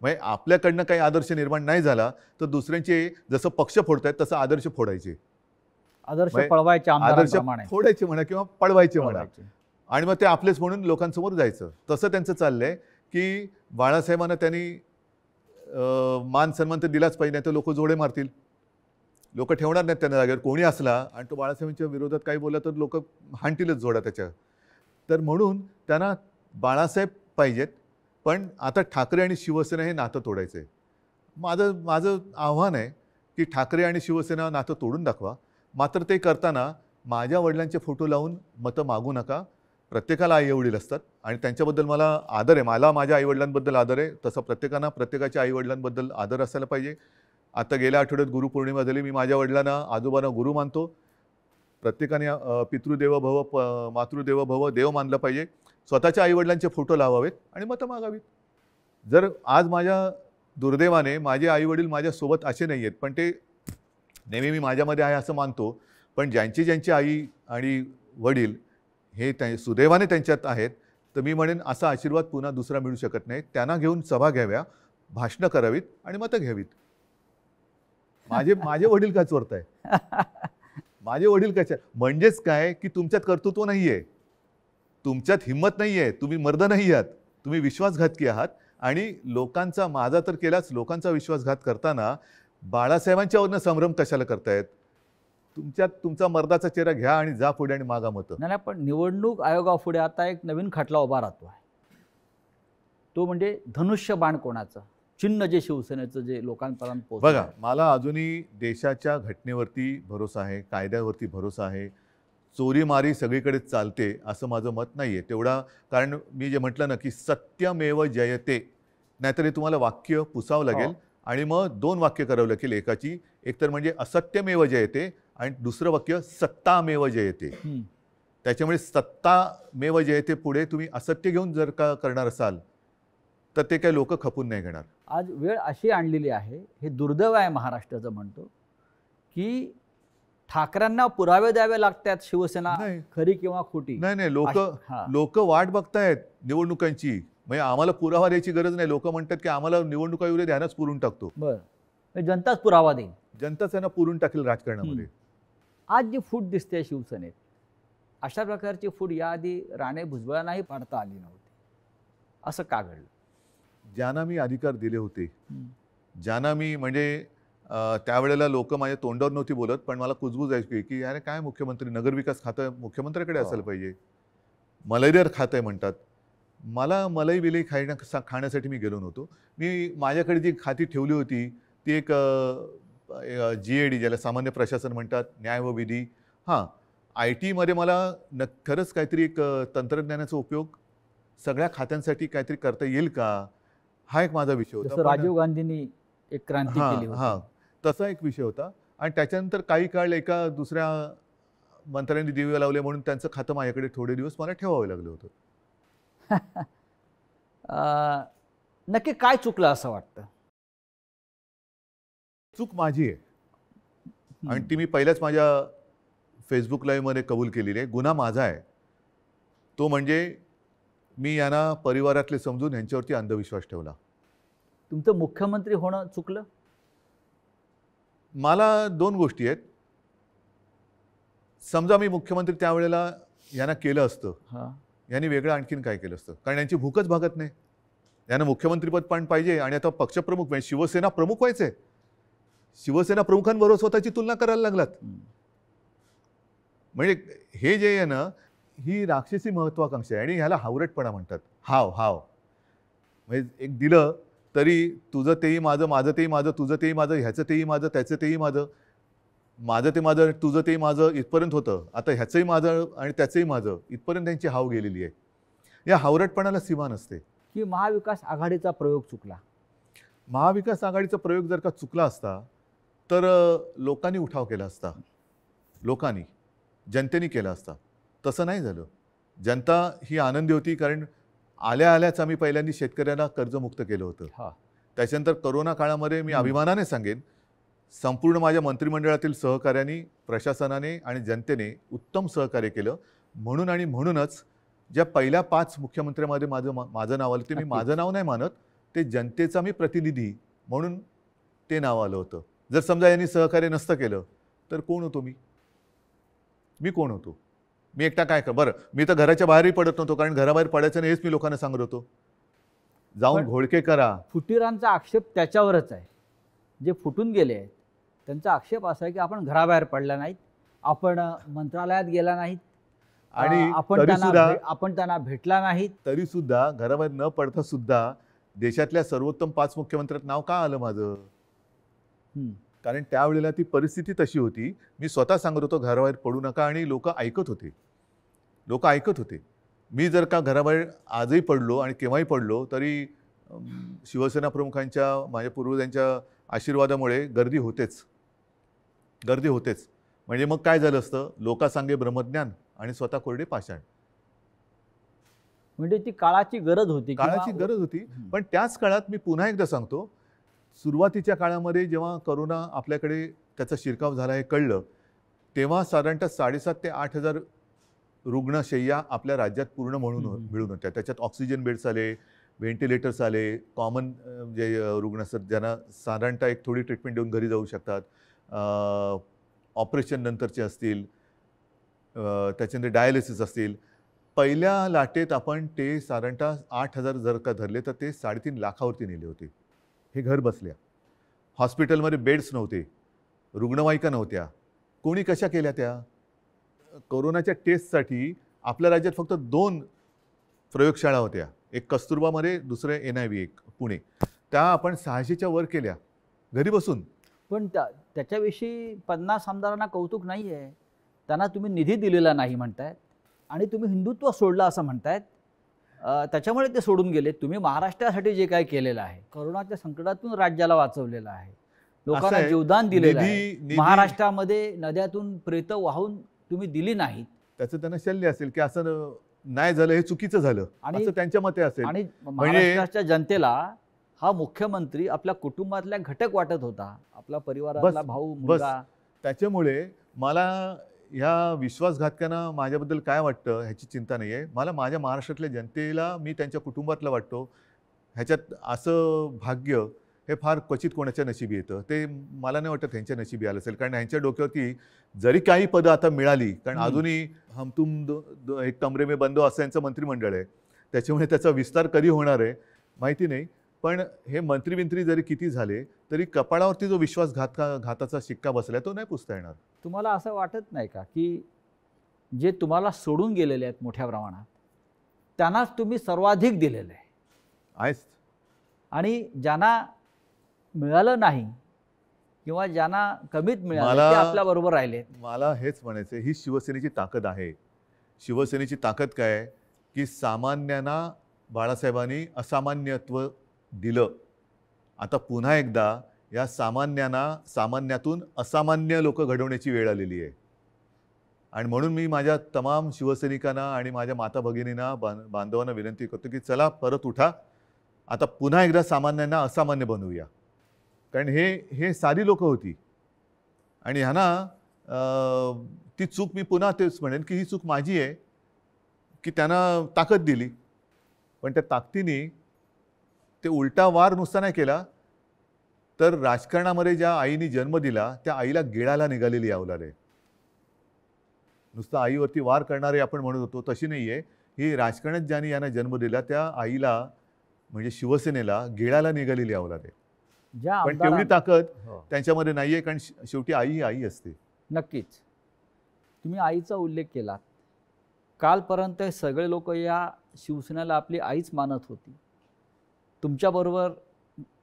Speaker 2: म्हणजे आपल्याकडनं काही आदर्श निर्माण नाही झाला तर दुसऱ्यांचे जसं पक्ष फोडतायत तसं आदर्श फोडायचे,
Speaker 1: आदर्श
Speaker 2: म्हणजे
Speaker 1: पळवायचे,
Speaker 2: आदर्श
Speaker 1: आमदारांप्रमाणे
Speaker 2: फोडायचे म्हणा किंवा पळवायचे म्हणा,
Speaker 1: पळवायचे.
Speaker 2: आणि मग ते आपलेच म्हणून लोकांसमोर जायचं. तसं त्यांचं चाललंय की बाळासाहेबांना त्यांनी मान सन्मान तर दिलाच पाहिजे, नाही तर लोक जोडे मारतील, लोक ठेवणार नाहीत त्यांना जागेवर. कोणी असला आणि तो बाळासाहेबांच्या विरोधात काही बोलला तर लोक हाणतीलच जोडा त्याच्या. तर म्हणून त्यांना बाळासाहेब पाहिजेत, पण आता ठाकरे आणि शिवसेना हे नातं तोडायचं आहे. माझं आव्हान आहे की ठाकरे आणि शिवसेना नातं तोडून दाखवा. मात्र ते करताना माझ्या वडिलांचे फोटो लावून मतं मागू नका. प्रत्येकाला आईवडील असतात आणि त्यांच्याबद्दल मला आदर आहे. मला माझ्या आईवडिलांबद्दल आदर आहे, तसं प्रत्येकानं प्रत्येकाच्या आईवडिलांबद्दल आदर असायला पाहिजे. आता गेल्या आठवड्यात गुरुपौर्णिमा झाली. मी माझ्या वडिलांना, आजोबांना गुरु मानतो. प्रत्येकाने पितृदेव भव, मातृदेव भव, देव मानलं पाहिजे. स्वतःच्या आईवडिलांचे फोटो लावावेत आणि मतं मागावीत. जर आज माझ्या दुर्दैवाने माझे आईवडील माझ्यासोबत असे नाही आहेत, पण ते नेहमी मी माझ्यामध्ये आहे असं मानतो, पण ज्यांची आई आणि वडील हे सुदैवाने त्यांच्यात आहेत, तर मी म्हणेन असा आशीर्वाद पुन्हा दुसरा मिळू शकत नाही. त्यांना घेऊन सभा घ्याव्या, भाषणं करावीत आणि मतं घ्यावीत. माझे वडील काय चोरताय? माझे वडील कशा? म्हणजेच काय की तुमच्यात कर्तृत्व नाही आहे, तुमच्यात हिंमत नाही आहे, तुम्ही मर्द नाही आहात, तुम्ही विश्वासघातकी आहात. आणि लोकांचा, माझा तर केलाच, लोकांचा विश्वासघात करताना बाळासाहेबांच्यावरनं संभ्रम कशाला करतायत? तुमच्यात तुमचा मर्दाचा चेहरा घ्या आणि जा पुढे आणि मागा मतं.
Speaker 1: नाही, पण निवडणूक आयोगापुढे आता एक नवीन खटला उभा राहतो आहे. तो म्हणजे धनुष्यबाण कोणाचं चिन्ह, जे शिवसेनेचं जे लोकांपर्यंत पोहोचलं.
Speaker 2: बघा, मला अजूनही देशाच्या घटनेवरती भरोसा आहे, कायद्यावरती भरोसा आहे. चोरीमारी सगळीकडे चालते असं माझं मत नाही आहे तेवढा. कारण मी जे म्हटलं ना की सत्यमेव जयते, नाहीतर हे तुम्हाला वाक्य पुसावं लागेल आणि मग 2 वाक्य करावं लागेल एकाची. एक तर म्हणजे असत्यमेव जयते आणि दुसरं वाक्य सत्तामेव जयते. त्याच्यामुळे सत्तामेव जयते पुढे तुम्ही असत्य घेऊन जर का करणार असाल तर ते काही लोक खपून नाही घेणार.
Speaker 1: आज वेळ अशी आणलेली आहे, हे दुर्दैव आहे महाराष्ट्राचं म्हणतो, की ठाकरेंना पुरावे द्यावे लागतात शिवसेना खरी किंवा खोटी.
Speaker 2: नाही, लोक वाट बघतायत निवडणुकांची. म्हणजे आम्हाला पुरावा द्यायची गरज नाही. लोक म्हणतात की आम्हाला निवडणुका येऊ दे, ध्यानच पुरून टाकतो.
Speaker 1: बरं, जनताच पुरावा देईल,
Speaker 2: जनताच त्यांना पुरून टाकेल राजकारणामध्ये.
Speaker 1: आज जी फूट दिसते शिवसेनेत, अशा प्रकारची फूट याआधी राणे भुजबळांनाही पाडता आली नव्हती. असं का घडलं?
Speaker 2: ज्यांना मी अधिकार दिले होते, ज्यांना मी म्हणजे त्यावेळेला लोक माझ्या तोंडावर नव्हती बोलत, पण मला कुजबूज यायची की अरे काय मुख्यमंत्री, नगरविकास खातं मुख्यमंत्र्याकडे असायला पाहिजे. मलईदार खातं आहे म्हणतात. मला मलाई विलई खाण्यासाठी मी गेलो नव्हतो. मी माझ्याकडे जी खाती ठेवली होती ती एक GAD, ज्याला सामान्य प्रशासन म्हणतात, न्याय व विधी. IT मध्ये मला खरंच काहीतरी एक तंत्रज्ञानाचा उपयोग सगळ्या खात्यांसाठी काहीतरी करता येईल का, हा एक माझा विषय होता.
Speaker 1: राजीव गांधींनी एक क्रांती केली होती,
Speaker 2: तसा एक विषय होता. आणि त्याच्यानंतर काही काळ एका दुसऱ्या मंत्र्यांनी दिवे लावले म्हणून त्यांचं खातं माझ्याकडे थोडे दिवस मला ठेवावं लागलं होतं.
Speaker 1: नक्की काय चुकलं असं वाटतं?
Speaker 2: चूक माझी आहे आणि ती मी पहिल्याच माझ्या फेसबुक लाईव्हमध्ये कबूल केलेली आहे. गुन्हा माझा आहे. तो म्हणजे मी यांना परिवारातले समजून यांच्यावरती अंधविश्वास ठेवला.
Speaker 1: तुमचं मुख्यमंत्री होणं चुकलं?
Speaker 2: मला 2 गोष्टी आहेत. समजा मी मुख्यमंत्री त्यावेळेला यांना केलं असतं,
Speaker 1: हां.
Speaker 2: यांनी वेगळं आणखीन काय केलं असतं? कारण यांची भूकच भागत नाही. यांना मुख्यमंत्रीपद पण पाहिजे आणि आता पक्षप्रमुख म्हणजे शिवसेना प्रमुख व्हायचे. शिवसेना प्रमुखांबरोबर स्वतःची तुलना करायला लागलात. म्हणजे हे जे आहे ना, ही राक्षसी महत्वाकांक्षा आहे आणि ह्याला हावरटपणा म्हणतात. हाव म्हणजे एक दिलं तरी तुझं तेही माझं, माझं तेही माझं, तुझं तेही माझं, ह्याचं तेही माझं, त्याचं तेही माझं, माझं ते माझं, तुझं तेही माझं इथपर्यंत होतं. आता ह्याचंही माझं आणि त्याचंही माझं इथपर्यंत त्यांची हाव गेलेली आहे. या हावरटपणाला सीमा नसते.
Speaker 1: की महाविकास आघाडीचा प्रयोग चुकला?
Speaker 2: महाविकास आघाडीचा प्रयोग जर का चुकला असता तर लोकांनी उठाव केला असता. लोकांनी, जनतेने केला असता. तसं नाही झालं. जनता ही आनंदी होती कारण आल्याच आम्ही पहिल्यांदा शेतकऱ्यांना कर्जमुक्त केलं होतं.
Speaker 1: हां.
Speaker 2: त्याच्यानंतर कोरोना काळामध्ये मी अभिमानाने सांगेन, संपूर्ण माझ्या मंत्रिमंडळातील सहकाऱ्यांनी, प्रशासनाने आणि जनतेने उत्तम सहकार्य केलं. म्हणून आणि म्हणूनच ज्या पहिल्या 5 मुख्यमंत्र्यांमध्ये माझं नाव आलं, ते मी माझं नाव नाही मानत, ते जनतेचा मी प्रतिनिधी म्हणून ते नाव आलं होतं. जर समजा यांनी सहकार्य नसतं केलं तर कोण होतो मी? मी कोण होतो? मी एकटा काय कर बरं, मी तर घराच्या बाहेरही पडत नव्हतो कारण घराबाहेर पडायचं नाही हेच मी लोकांना सांगत होतो. जाऊन
Speaker 1: पण
Speaker 2: घोळके करा.
Speaker 1: फुटीरांचा आक्षेप त्याच्यावरच आहे. जे फुटून गेले आहेत त्यांचा आक्षेप असा आहे की आपण घराबाहेर पडला नाहीत, आपण मंत्रालयात गेला नाहीत,
Speaker 2: आणि
Speaker 1: आपण त्यांना भेटला नाहीत.
Speaker 2: तरी सुद्धा घराबाहेर न पडता सुद्धा देशातल्या सर्वोत्तम 5 मुख्यमंत्र्यात नाव का आलं माझं? कारण त्यावेळेला ती परिस्थिती तशी होती. मी स्वतः सांगत होतो घराबाहेर पडू नका आणि लोक ऐकत होते. लोक ऐकत होते. मी जर का घराबाहेर आजही पडलो आणि केव्हाही पडलो तरी शिवसेना प्रमुखांच्या, माझ्या पूर्वजांच्या आशीर्वादामुळे गर्दी होतेच. गर्दी होतेच. म्हणजे मग काय झालं असतं? लोकांसांगे ब्रह्मज्ञान आणि स्वतः कोरडे पाषाण.
Speaker 1: म्हणजे ती काळाची गरज होती.
Speaker 2: काळाची गरज होती. पण त्याच काळात मी पुन्हा एकदा सांगतो, सुरुवातीच्या काळामध्ये जेव्हा करोना आपल्याकडे त्याचा शिरकाव झाला हे कळलं, तेव्हा साधारणतः 7,500 ते 8,000 रुग्णशय्या आपल्या राज्यात पूर्ण म्हणून मिळून होत्या. त्याच्यात ऑक्सिजन बेड्स आले, व्हेंटिलेटर्स आले, कॉमन जे रुग्ण असतात ज्यांना साधारणतः एक थोडी ट्रीटमेंट देऊन घरी जाऊ शकतात, ऑपरेशन नंतरचे असतील, त्याच्यानंतर डायलिसिस असतील. पहिल्या लाटेत आपण ते साधारणतः 8,000 जर का धरले तर ते 3.5 लाखावरती नेले होते. हे घर बसल्या. हॉस्पिटलमध्ये बेड्स नव्हते, रुग्णवाहिका नव्हत्या. कोणी कशा केल्या त्या? कोरोनाच्या टेस्टसाठी आपल्या राज्यात फक्त 2 प्रयोगशाळा होत्या. एक कस्तुरबामध्ये, दुसरं NIV एक पुणे. त्या आपण 600च्या वर केल्या घरी बसून.
Speaker 1: पण त्याच्याविषयी 50 आमदारांना कौतुक नाही आहे. त्यांना तुम्ही निधी दिलेला नाही म्हणतायत आणि तुम्ही हिंदुत्व सोडलं असं म्हणतायत. त्याच्यामुळे ते सोडून गेले. तुम्ही महाराष्ट्रासाठी जे काय केलेलं आहे, कोरोनाच्या संकटातून राज्याला वाचवलेलं आहे, लोकांना जीवदान दिलेलं आहे. महाराष्ट्रामध्ये नद्यातून प्रेतं वाहून तुम्ही दिली नाहीत.
Speaker 2: त्याचं त्यांना शल्य असेल की असं नाही झालं, हे चुकीचं झालं असं त्यांच्या मते असेल.
Speaker 1: आणि महाराष्ट्राच्या जनतेला हा मुख्यमंत्री आपल्या कुटुंबातला घटक वाटत होता, आपला परिवारातला भाऊ, मुलगा.
Speaker 2: त्याच्यामुळे मला ह्या विश्वासघातकांना माझ्याबद्दल काय वाटतं ह्याची चिंता नाही आहे. मला माझ्या महाराष्ट्रातल्या जनतेला मी त्यांच्या कुटुंबातला वाटतो. ह्याच्यात असं भाग्य हे फार क्वचित कोणाच्या नशिबी येतं. ते मला नाही वाटत ह्यांच्या नशिबी आलं असेल. कारण ह्यांच्या डोक्यावरती जरी काही पदं आता मिळाली, कारण अजूनही हम तुम एक कमरे में बंद असं यांचं मंत्रिमंडळ आहे, त्याच्यामुळे त्याचा विस्तार कधी होणार आहे माहिती नाही. पण हे मंत्री जरी किती झाले तरी कपाळावरती जो घाताचा शिक्का बसलाय तो नाही पुसता येणार.
Speaker 1: तुम्हाला असं वाटत नाही का की जे तुम्हाला सोडून गेलेले आहेत मोठ्या प्रमाणात त्यांनाच तुम्ही सर्वाधिक दिलेलं आहे आणि ज्यांना मिळालं नाही किंवा ज्यांना कमीत मिळालं ते आपल्या बरोबर राहिले?
Speaker 2: मला हेच म्हणायचं, ही शिवसेनेची ताकद आहे. शिवसेनेची ताकद काय आहे की सामान्यांना बाळासाहेबांनी असामान्यत्व दिलं. आता पुन्हा एकदा या सामान्यातून असामान्य लोक घडवण्याची वेळ आलेली आहे. आणि म्हणून मी माझ्या तमाम शिवसैनिकांना आणि माझ्या माता भगिनींना, बांधवांना विनंती करतो की चला परत उठा. आता पुन्हा एकदा सामान्यांना असामान्य बनवूया. कारण हे सारी लोक होती आणि ह्यांना ती चूक, मी पुन्हा तेच म्हणेन की ही चूक माझी आहे की त्यांना ताकद दिली. पण त्या ताकदीने ते उलटा वार नुसता नाही केला, तर राजकारणामध्ये ज्या आईने जन्म दिला त्या आईला गिळायला निघालेली अवलाद आहे. नुसतं आईवरती वार करणारे आपण म्हणत होतो तशी नाही आहे. ही राजकारणात ज्यांनी यांना जन्म दिला त्या आईला म्हणजे शिवसेनेला गिळायला निघालेली अवलाद आहे.
Speaker 1: ज्या
Speaker 2: पण तेवढी ताकद
Speaker 1: हो,
Speaker 2: त्यांच्यामध्ये नाही आहे, कारण शेवटी आई ही आई असते.
Speaker 1: नक्कीच. तुम्ही आईचा उल्लेख केला. कालपर्यंत हे सगळे लोक या शिवसेनेला आपली आईच मानत होती. तुमच्याबरोबर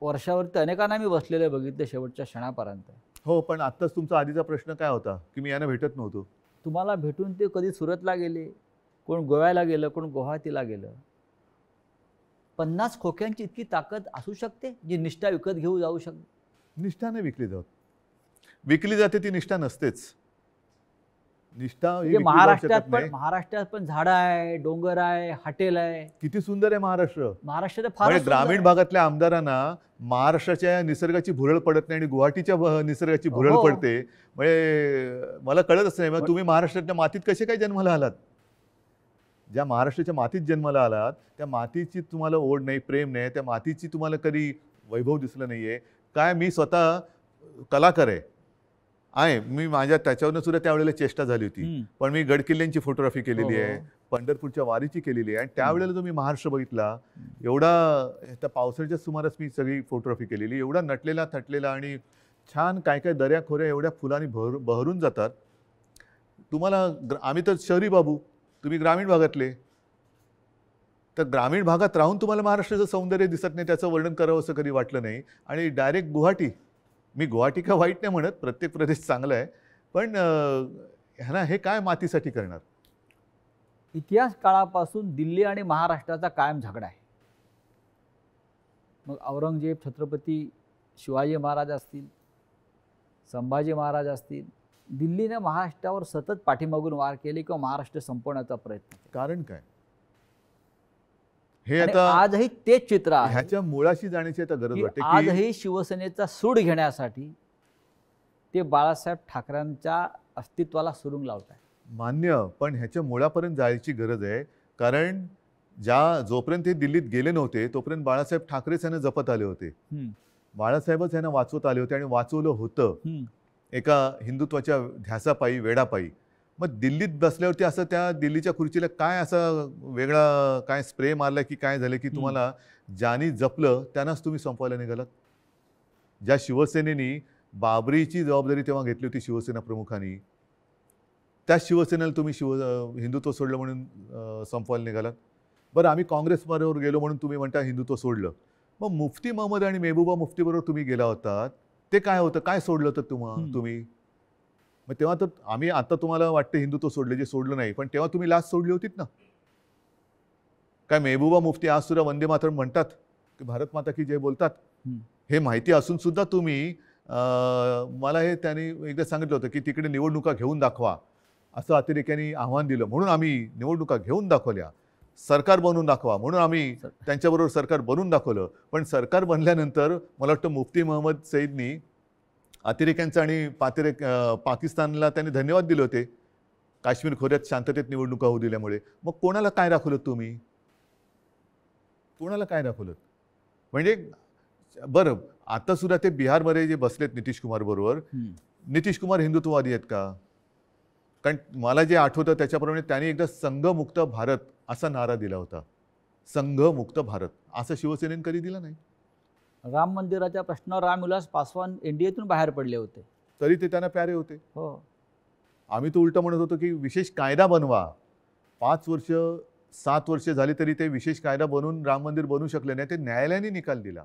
Speaker 1: वर्षावरती अनेकांना मी बसलेले बघितले शेवटच्या क्षणापर्यंत.
Speaker 2: हो, पण आत्ताच तुमचा आधीचा प्रश्न काय होता की मी यांना भेटत नव्हतो.
Speaker 1: तुम्हाला भेटून ते कधी सुरतला गेले, कोण गोव्याला गेलं, कोण गुवाहाटीला गेलं. 50 खोक्यांची इतकी ताकद असू शकते जी निष्ठा विकत घेऊ जाऊ शकते?
Speaker 2: निष्ठा नाही विकली जात. विकली जाते ती निष्ठा नसतेच. निष्ठा ही
Speaker 1: म्हणजे
Speaker 2: विकली जाऊ शकत
Speaker 1: महाराष्ट्रात
Speaker 2: नाही.
Speaker 1: महाराष्ट्रात पण झाडं आहे, डोंगर आहे, हॉटेल आहे.
Speaker 2: किती सुंदर आहे महाराष्ट्र.
Speaker 1: महाराष्ट्रात फार
Speaker 2: म्हणजे ग्रामीण भागातल्या आमदारांना महाराष्ट्राच्या निसर्गाची भुरळ पडत नाही आणि गुवाहाटीच्या निसर्गाची भुरळ
Speaker 1: हो.
Speaker 2: पडते. म्हणजे मला कळतच नाही मग तुम्ही महाराष्ट्रातल्या मातीत कसे काय जन्माला आलात. ज्या महाराष्ट्राच्या मातीत जन्माला आलात त्या मातीची तुम्हाला ओढ नाही, प्रेम नाही, त्या मातीची तुम्हाला कधी वैभव दिसलं नाहीये काय. मी स्वतः कलाकार आहे. मी माझ्या त्याच्यावरनं सुद्धा त्यावेळेला चेष्टा झाली होती. पण मी गडकिल्ल्यांची फोटोग्राफी केलेली आहे, पंढरपूरच्या वारीची केलेली आहे. आणि त्यावेळेला जो मी महाराष्ट्र बघितला एवढा त्या पावसाळ्याच्या सुमारास मी सगळी फोटोग्राफी केलेली. एवढा नटलेला थटलेला आणि छान काय काय दऱ्या खोऱ्या एवढ्या फुलांनी बहरून जातात. तुम्हाला आम्ही तर शहरी बाबू, तुम्ही ग्रामीण भागातले. तर ग्रामीण भागात राहून तुम्हाला महाराष्ट्राचं सौंदर्य दिसत नाही, त्याचं वर्णन करावं असं कधी वाटलं नाही. आणि डायरेक्ट गुवाहाटी. मी गुवाहाटी का वाईट नाही म्हणत, प्रत्येक प्रदेश चांगला आहे. पण ह्यांना हे काय मातीसाठी करणार.
Speaker 1: इतिहास काळापासून दिल्ली आणि महाराष्ट्राचा कायम झगडा आहे. मग औरंगजेब, छत्रपती शिवाजी महाराज असतील, संभाजी महाराज असतील, दिल्लीने महाराष्ट्रावर सतत पाठीमागून वार केले किंवा महाराष्ट्र संपवण्याचा प्रयत्न केला.
Speaker 2: कारण काय हे
Speaker 1: आणि
Speaker 2: आता
Speaker 1: आजही तेच चित्र आहे
Speaker 2: ह्याच्या मुळाशी जाण्याची आता गरज
Speaker 1: की
Speaker 2: वाटते की
Speaker 1: आजही शिवसेनेचा सूड घेण्यासाठी ते बाळासाहेब ठाकरेंच्या अस्तित्वाला सुरुंग लावत आहे.
Speaker 2: मान्य, पण ह्याच्या मुळापर्यंत जायची गरज आहे. कारण जोपर्यंत ते दिल्लीत गेले नव्हते तोपर्यंत बाळासाहेब ठाकरेच यांना जपत आले होते. बाळासाहेबच यांना वाचवत आले होते आणि वाचवलं होतं एका हिंदुत्वाच्या ध्यासापायी, वेडापायी. मग दिल्लीत बसल्यावरती असं त्या दिल्लीच्या खुर्चीला काय असं वेगळा काय स्प्रे मारला की काय झालं की तुम्हाला ज्यांनी जपलं त्यांनाच तुम्ही संपवायला निघालात. ज्या शिवसेनेनी बाबरीची जबाबदारी तेव्हा घेतली होती शिवसेना प्रमुखांनी, त्या शिवसेनेला तुम्ही हिंदुत्व सोडलं म्हणून संपवायला निघालात. बरं, आम्ही काँग्रेसबरोबर गेलो म्हणून तुम्ही म्हणता हिंदुत्व सोडलं. मग मुफ्ती महमद आणि मेहबूबा मुफ्तीबरोबर तुम्ही गेला होतात, ते काय होतं, काय सोडलं होतं तुम्ही. मग तेव्हा तर आम्ही आता तुम्हाला वाटतं हिंदुत्व सोडले, जे सोडलं नाही, पण तेव्हा तुम्ही लाच सोडली होतीत ना. काय मेहबूबा मुफ्ती आज सुद्धा वंदे मातरम म्हणतात की भारत माता की जय बोलतात. हे माहिती असून सुद्धा तुम्ही मला हे त्यांनी एकदा सांगितलं होतं की तिकडे निवडणुका घेऊन दाखवा असं अतिरेक्यांनी आव्हान दिलं. म्हणून आम्ही निवडणुका घेऊन दाखवल्या. सरकार बनवून दाखवा म्हणून आम्ही त्यांच्याबरोबर सरकार बनवून दाखवलं. पण सरकार बनल्यानंतर मला वाटतं मुफ्ती महमद सईदनी अतिरेक्यांचा आणि पाकिस्तानला त्यांनी धन्यवाद दिले होते काश्मीर खोऱ्यात शांततेत निवडणुका होऊ दिल्यामुळे. मग कोणाला काय दाखवलं तुम्ही, कोणाला काय दाखवलं. म्हणजे बरं, आता सुद्धा ते बिहारमध्ये जे बसलेत नितीश कुमार बरोबर, नितीश कुमार हिंदुत्ववादी आहेत का. कारण मला जे आठवतं त्याच्याप्रमाणे त्यांनी एकदा संघमुक्त भारत असा नारा दिला होता. संघमुक्त भारत असं शिवसेनेने कधी दिला नाही.
Speaker 1: राम मंदिराच्या प्रश्नावर रामविलास पासवान एनडीएतून बाहेर पडले होते,
Speaker 2: तरी ते त्यांना प्यारे होते.
Speaker 1: हो.
Speaker 2: आम्ही तो उलट म्हणत होतो की विशेष कायदा बनवा. 5 वर्ष 7 वर्ष झाली तरी ते विशेष कायदा बनवून राम मंदिर बनवू शकले नाही. ते न्यायालयाने निकाल दिला.